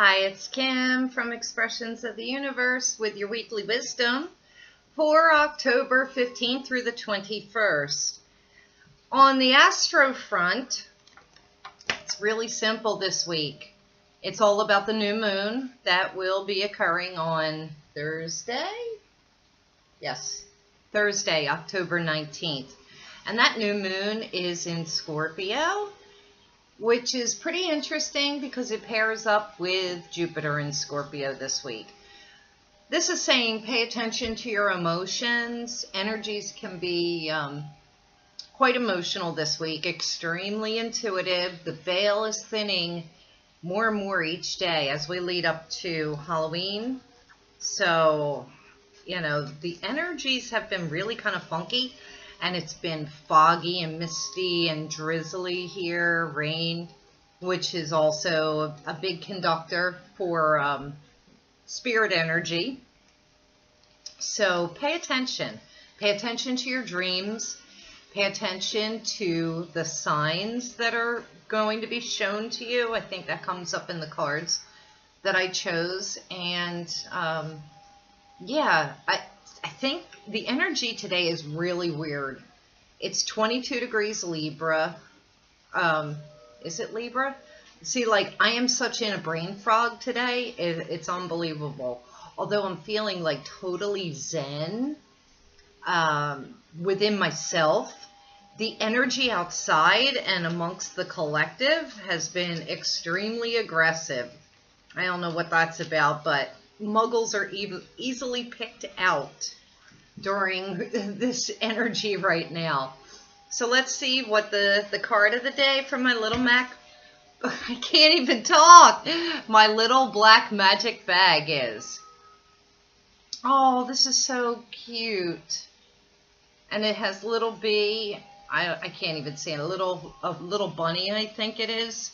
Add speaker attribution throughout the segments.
Speaker 1: Hi, it's Kim from Expressions of the Universe with your weekly wisdom for October 15th through the 21st. On the astro front, it's really simple this week. It's all about the new moon that will be occurring on Thursday. Yes, Thursday, October 19th. And that new moon is in Scorpio, which is pretty interesting because it pairs up with Jupiter in Scorpio this week. This is saying pay attention to your emotions. Energies can be quite emotional this week, extremely intuitive. The veil is thinning more and more each day as we lead up to Halloween. So, the energies have been really kind of funky. And it's been foggy and misty and drizzly here, rain, which is also a big conductor for spirit energy. So pay attention. Pay attention to your dreams. Pay attention to the signs that are going to be shown to you. I think that comes up in the cards that I chose. And I think the energy today is really weird. It's 22 degrees Libra. Is it Libra? See, I am such in a brain fog today. It's unbelievable. Although I'm feeling totally zen within myself, the energy outside and amongst the collective has been extremely aggressive. I don't know what that's about, but muggles are easily picked out during this energy right now. So let's see what the card of the day from my little I can't even talk, my little black magic bag is. Oh, this is so cute. And it has little bee, I can't even say it, a little bunny, I think it is.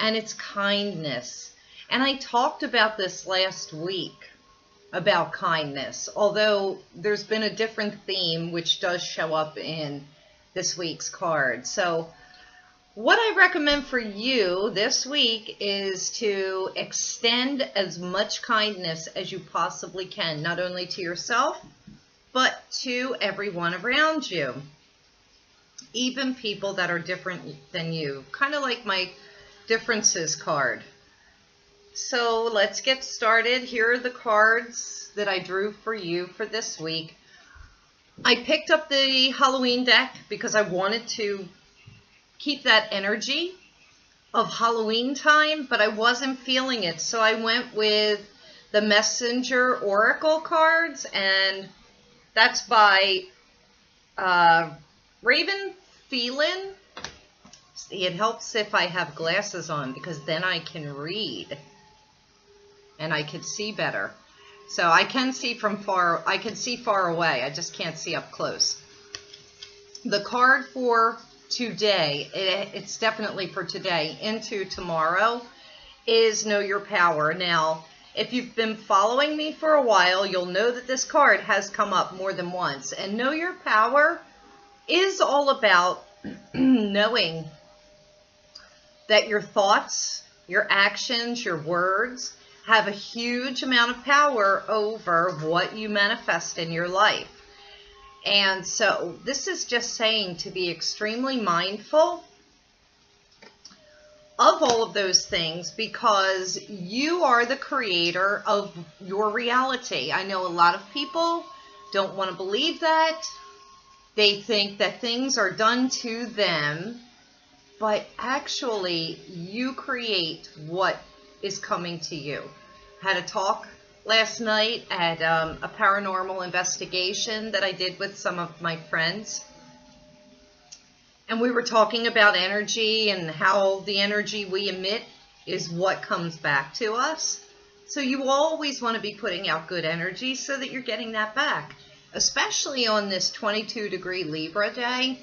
Speaker 1: And it's kindness. And I talked about this last week, about kindness, although there's been a different theme which does show up in this week's card. So what I recommend for you this week is to extend as much kindness as you possibly can, not only to yourself, but to everyone around you, even people that are different than you, kind of like my differences card. So let's get started. Here are the cards that I drew for you for this week. I picked up the Halloween deck because I wanted to keep that energy of Halloween time, but I wasn't feeling it. So I went with the Messenger Oracle cards, and that's by Raven Phelan. See, it helps if I have glasses on because then I can read. And I can see better. So I can see from far, I can see far away. I just can't see up close. The card for today, it's definitely for today into tomorrow, is Know Your Power. Now, if you've been following me for a while, you'll know that this card has come up more than once. And Know Your Power is all about knowing that your thoughts, your actions, your words have a huge amount of power over what you manifest in your life. And so this is just saying to be extremely mindful of all of those things because you are the creator of your reality. I know a lot of people don't want to believe that. They think that things are done to them, but actually you create what is coming to you. Had a talk last night at a paranormal investigation that I did with some of my friends. And we were talking about energy and how the energy we emit is what comes back to us. So you always want to be putting out good energy so that you're getting that back. Especially on this 22 degree Libra day,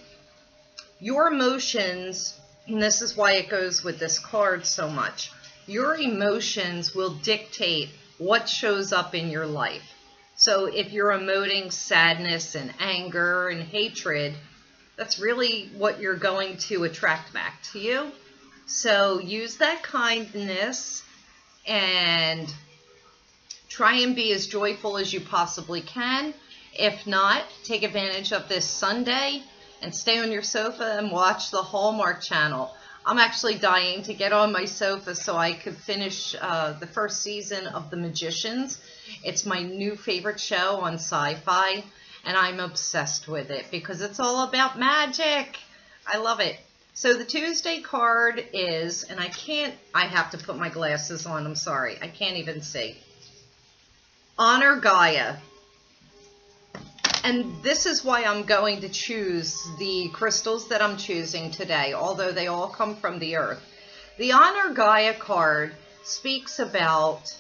Speaker 1: your emotions, and this is why it goes with this card so much, your emotions will dictate what shows up in your life. So if you're emoting sadness and anger and hatred, that's really what you're going to attract back to you. So use that kindness and try and be as joyful as you possibly can. If not, take advantage of this Sunday and stay on your sofa and watch the Hallmark Channel. I'm actually dying to get on my sofa so I could finish the first season of The Magicians. It's my new favorite show on Sci-Fi, and I'm obsessed with it because it's all about magic. I love it. So the Tuesday card is, and I have to put my glasses on, I'm sorry, I can't even see. Honor Gaia. And this is why I'm going to choose the crystals that I'm choosing today, although they all come from the earth. The Honor Gaia card speaks about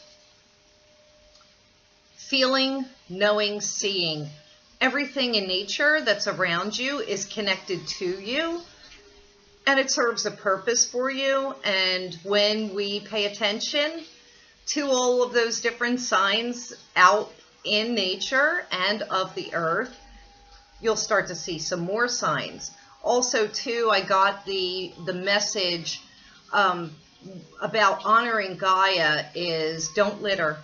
Speaker 1: feeling, knowing, seeing. Everything in nature that's around you is connected to you, and it serves a purpose for you. And when we pay attention to all of those different signs out in nature and of the earth, you'll start to see some more signs. Also, too, I got the message about honoring Gaia is don't litter.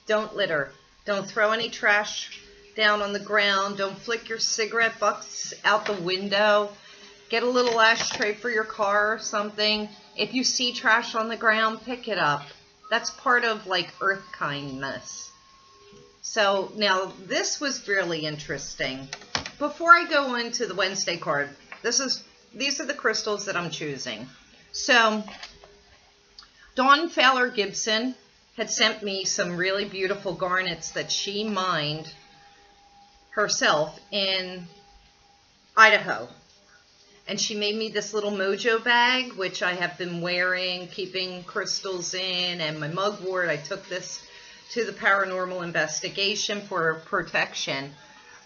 Speaker 1: Don't litter. Don't throw any trash down on the ground. Don't flick your cigarette butts out the window. Get a little ashtray for your car or something. If you see trash on the ground, pick it up. That's part of like earth kindness. So now this was really interesting. Before I go into the Wednesday card, these are the crystals that I'm choosing. So Dawn Fowler Gibson had sent me some really beautiful garnets that she mined herself in Idaho. And she made me this little mojo bag, which I have been wearing, keeping crystals in, and my mugwort. I took this to the paranormal investigation for protection.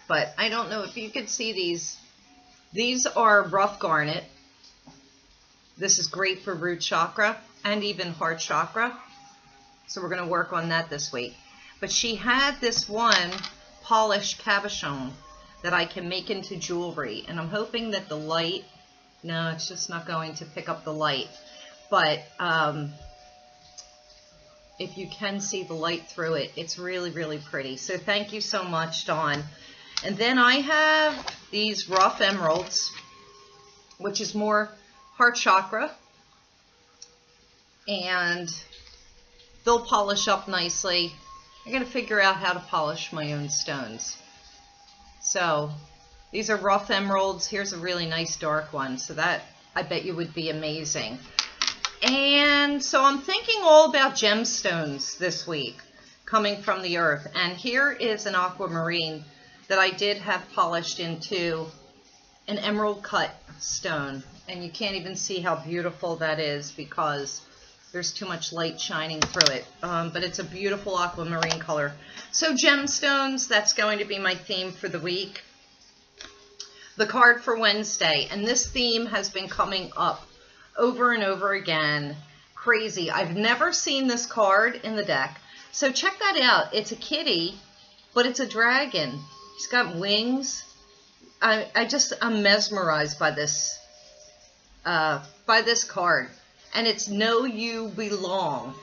Speaker 1: But I don't know if you could see these. These are rough garnet. This is great for root chakra and even heart chakra. So we're going to work on that this week. But she had this one polished cabochon that I can make into jewelry. And I'm hoping that the light, no, it's just not going to pick up the light. But if you can see the light through it, it's really, really pretty. So thank you so much, Dawn. And then I have these rough emeralds, which is more heart chakra. And they'll polish up nicely. I'm going to figure out how to polish my own stones. So these are rough emeralds. Here's a really nice dark one. So that, I bet you, would be amazing. And so I'm thinking all about gemstones this week coming from the earth. And here is an aquamarine that I did have polished into an emerald cut stone. And you can't even see how beautiful that is because there's too much light shining through it. But it's a beautiful aquamarine color. So gemstones, that's going to be my theme for the week. The card for Wednesday. And this theme has been coming up over and over again. Crazy. I've never seen this card in the deck. So check that out. It's a kitty, but it's a dragon. He's got wings. I'm mesmerized by this card. And it's Know You Belong.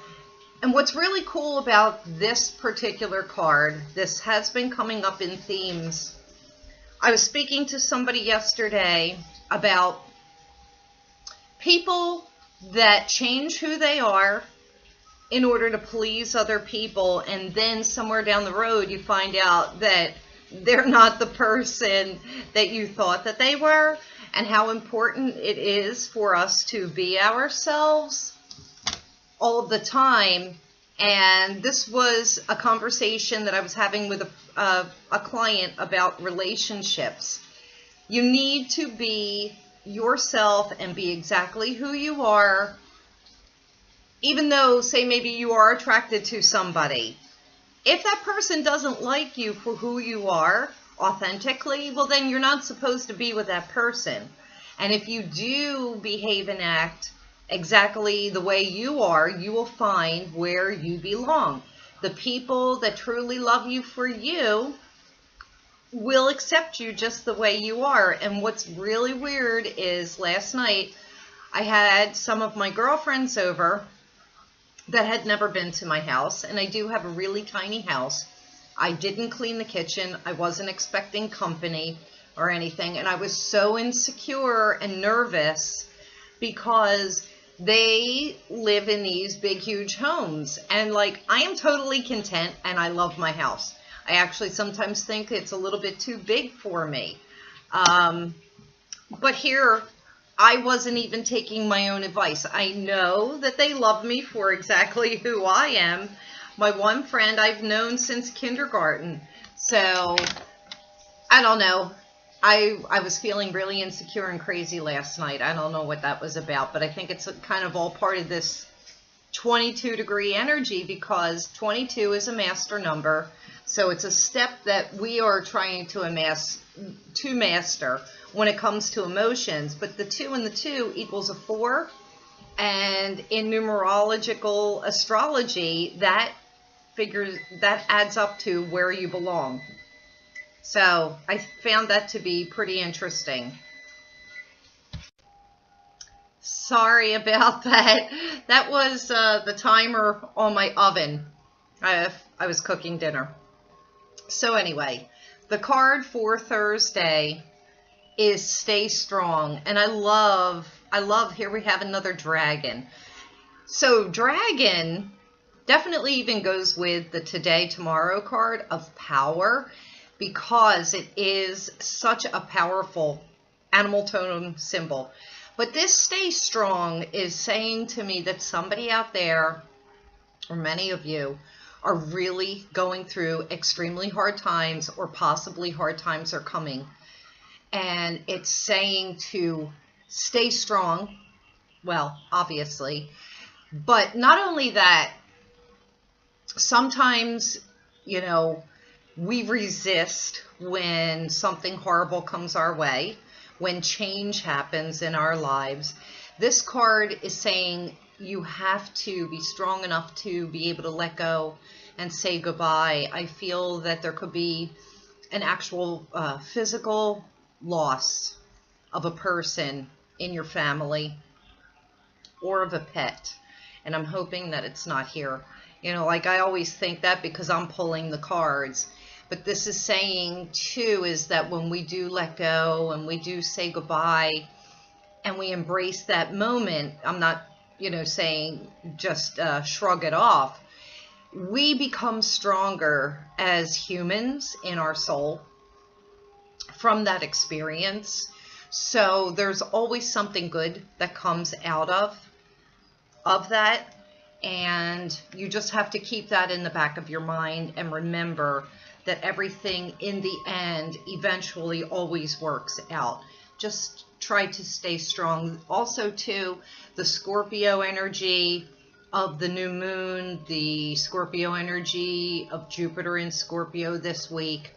Speaker 1: And what's really cool about this particular card, this has been coming up in themes. I was speaking to somebody yesterday about people that change who they are in order to please other people, and then somewhere down the road you find out that they're not the person that you thought that they were, and how important it is for us to be ourselves all of the time. And this was a conversation that I was having with a client about relationships. You need to be yourself and be exactly who you are, even though, say, maybe you are attracted to somebody. If that person doesn't like you for who you are authentically, well, then you're not supposed to be with that person. And if you do behave and act exactly the way you are, you will find where you belong. The people that truly love you for you will accept you just the way you are. And what's really weird is last night I had some of my girlfriends over, that had never been to my house. And I do have a really tiny house. I didn't clean the kitchen. I wasn't expecting company or anything. And I was so insecure and nervous because they live in these big, huge homes. And like, I am totally content and I love my house. I actually sometimes think it's a little bit too big for me. But here, I wasn't even taking my own advice. I know that they love me for exactly who I am. My one friend I've known since kindergarten. So, I don't know. I was feeling really insecure and crazy last night. I don't know what that was about, but I think it's kind of all part of this 22-degree energy, because 22 is a master number. So it's a step that we are trying to master when it comes to emotions. But the 2 and the 2 equals a 4. And in numerological astrology, that adds up to where you belong. So I found that to be pretty interesting. Sorry about that. That was the timer on my oven. I was cooking dinner. So anyway, the card for Thursday is Stay Strong. And I love, here we have another dragon. So dragon definitely even goes with the Today, Tomorrow card of power, because it is such a powerful animal totem symbol. But this Stay Strong is saying to me that somebody out there, or many of you, are really going through extremely hard times, or possibly hard times are coming. And it's saying to stay strong. Well, obviously. But not only that, sometimes, you know, we resist when something horrible comes our way, when change happens in our lives. This card is saying you have to be strong enough to be able to let go and say goodbye. I feel that there could be an actual physical loss of a person in your family or of a pet. And I'm hoping that it's not here. You know, like I always think that because I'm pulling the cards. But this is saying too is that when we do let go and we do say goodbye and we embrace that moment, I'm not, you know, saying just shrug it off. We become stronger as humans in our soul from that experience. So there's always something good that comes out of that. And you just have to keep that in the back of your mind and remember that everything in the end eventually always works out. Just try to stay strong. Also too, the Scorpio energy of the new moon, the Scorpio energy of Jupiter in Scorpio this week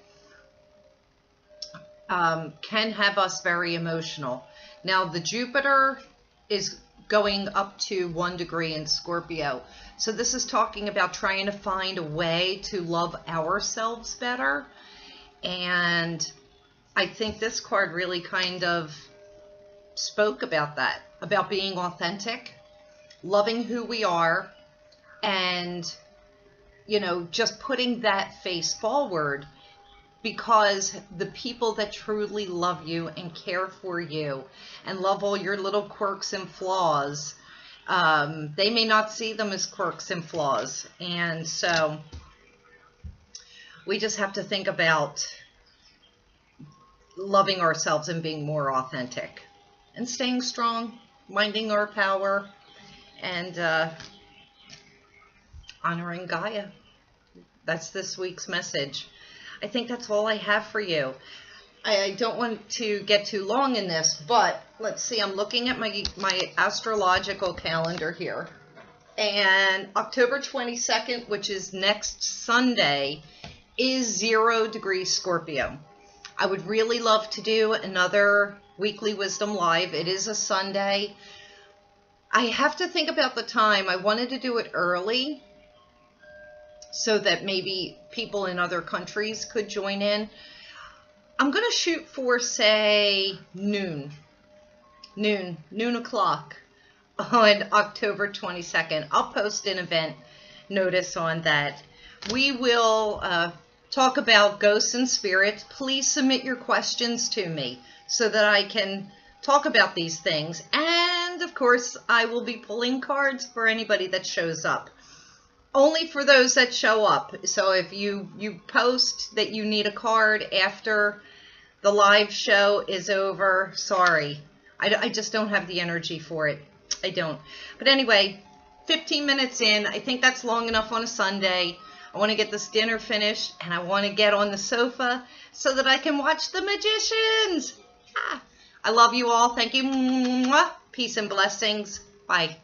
Speaker 1: can have us very emotional. Now the Jupiter is going up to 1 degree in Scorpio. So this is talking about trying to find a way to love ourselves better. And I think this card really kind of spoke about that, about being authentic, loving who we are, and, you know, just putting that face forward, because the people that truly love you and care for you and love all your little quirks and flaws, they may not see them as quirks and flaws. And so we just have to think about loving ourselves and being more authentic and staying strong, minding our power, and honoring Gaia. That's this week's message. I think that's all I have for you. I don't want to get too long in this, but let's see. I'm looking at my astrological calendar here. And October 22nd, which is next Sunday, is 0 degrees Scorpio. I would really love to do another weekly Wisdom Live. It is a Sunday. I have to think about the time. I wanted to do it early so that maybe people in other countries could join in. I'm going to shoot for, say, noon o'clock on October 22nd. I'll post an event notice on that. We will talk about ghosts and spirits. Please submit your questions to me so that I can talk about these things. And of course, I will be pulling cards for anybody that shows up. Only for those that show up. So if you post that you need a card after the live show is over, sorry. I just don't have the energy for it. I don't. But anyway, 15 minutes in. I think that's long enough on a Sunday. I want to get this dinner finished, and I want to get on the sofa so that I can watch the magicians. I love you all. Thank you. Peace and blessings. Bye.